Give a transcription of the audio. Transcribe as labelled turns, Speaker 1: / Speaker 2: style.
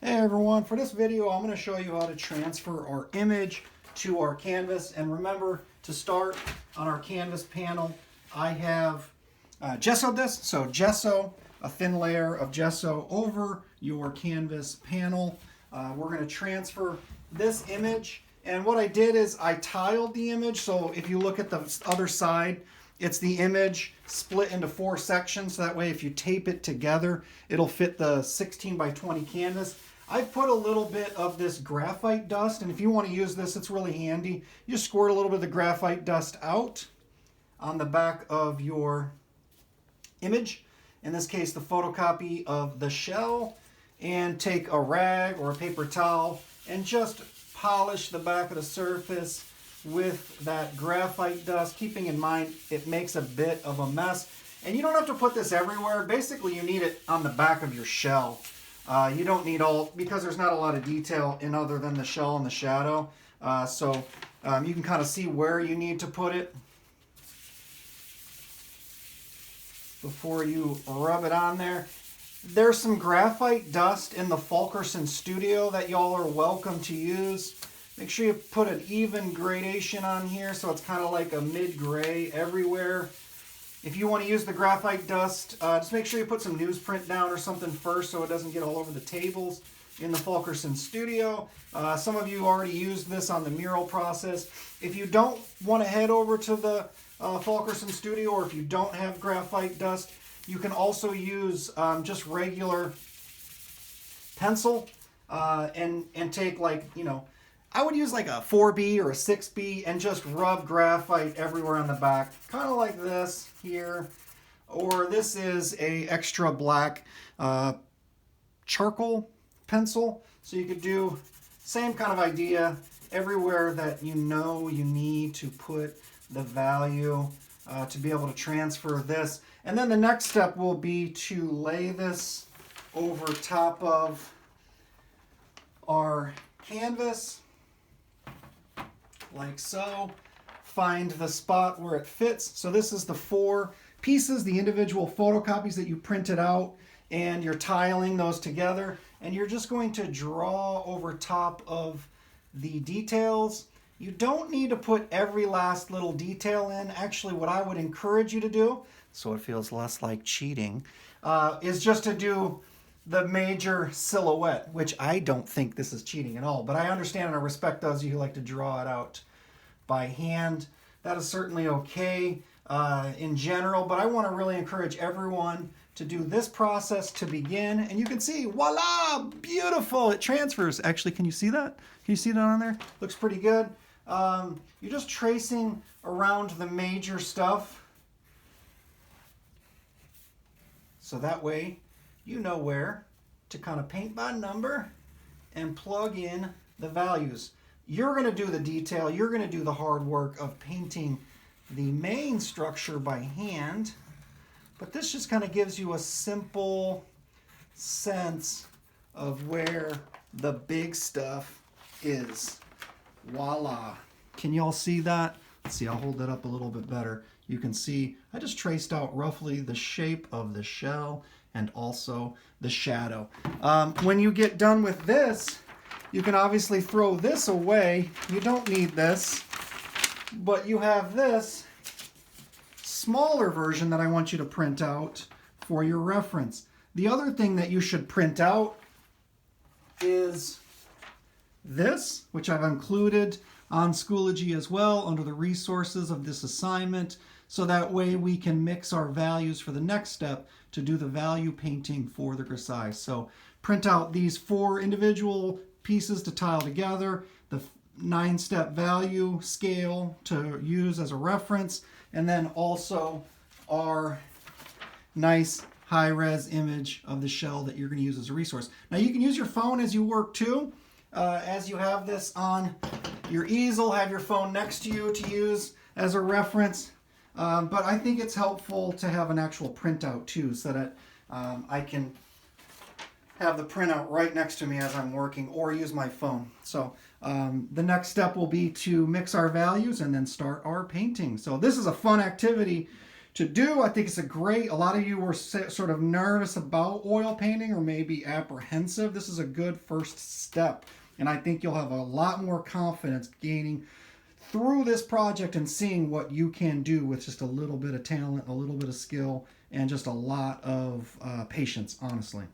Speaker 1: Hey everyone, for this video I'm going to show you how to transfer our image to our canvas. And remember, to start on our canvas panel, I have gessoed this. So gesso, a thin layer of gesso over your canvas panel. We're going to transfer this image. And what I did is I tiled the image. So if you look at the other side, it's the image split into 4 sections. So that way if you tape it together, it'll fit the 16 by 20 canvas. I put a little bit of this graphite dust, and if you want to use this, it's really handy. You just squirt a little bit of the graphite dust out on the back of your image. In this case, the photocopy of the shell, and take a rag or a paper towel and just polish the back of the surface with that graphite dust, keeping in mind it makes a bit of a mess. And you don't have to put this everywhere. Basically, you need it on the back of your shell. You don't need all, because there's not a lot of detail in other than the shell and the shadow. So you can kind of see where you need to put it before you rub it on there. There's some graphite dust in the Fulkerson Studio that y'all are welcome to use. Make sure you put an even gradation on here so it's kind of like a mid-gray everywhere. If you want to use the graphite dust, just make sure you put some newsprint down or something first so it doesn't get all over the tables in the Fulkerson Studio. Some of you already used this on the mural process. If you don't want to head over to the Fulkerson Studio, or if you don't have graphite dust, you can also use just regular pencil and take, like, you know, I would use like a 4B or a 6B and just rub graphite everywhere on the back, kind of like this here. Or this is a extra black charcoal pencil. So you could do same kind of idea everywhere that you know you need to put the value to be able to transfer this. And then the next step will be to lay this over top of our canvas, like so. Find the spot where it fits. So this is the 4 pieces, the individual photocopies that you printed out, and you're tiling those together. And you're just going to draw over top of the details. You don't need to put every last little detail in. Actually, what I would encourage you to do, so it feels less like cheating, is just to do the major silhouette, which I don't think this is cheating at all, but I understand and I respect those of you who like to draw it out by hand. That is certainly okay in general, but I want to really encourage everyone to do this process to begin. And you can see, voila, beautiful, it transfers. Actually, can you see that? Can you see that on there? Looks pretty good. You're just tracing around the major stuff, so that way you know where to kind of paint by number and plug in the values. You're going to do the detail. You're going to do the hard work of painting the main structure by hand. But this just kind of gives you a simple sense of where the big stuff is. Voila. Can y'all see that? Let's see, I'll hold that up a little bit better. You can see I just traced out roughly the shape of the shell and also the shadow. When you get done with this, you can obviously throw this away. You don't need this, but you have this smaller version that I want you to print out for your reference. The other thing that you should print out is this, which I've included on Schoology as well under the resources of this assignment, so that way we can mix our values for the next step to do the value painting for the grisaille. So print out these 4 individual pieces to tile together, the 9-step value scale to use as a reference, and then also our nice high-res image of the shell that you're going to use as a resource. Now you can use your phone as you work too. As you have this on your easel, have your phone next to you to use as a reference. But I think it's helpful to have an actual printout too, so that I can have the printout right next to me as I'm working, or use my phone. So the next step will be to mix our values and then start our painting. So this is a fun activity to do. I think it's a lot of you were sort of nervous about oil painting or maybe apprehensive. This is a good first step. And I think you'll have a lot more confidence gaining through this project and seeing what you can do with just a little bit of talent, a little bit of skill, and just a lot of patience, honestly.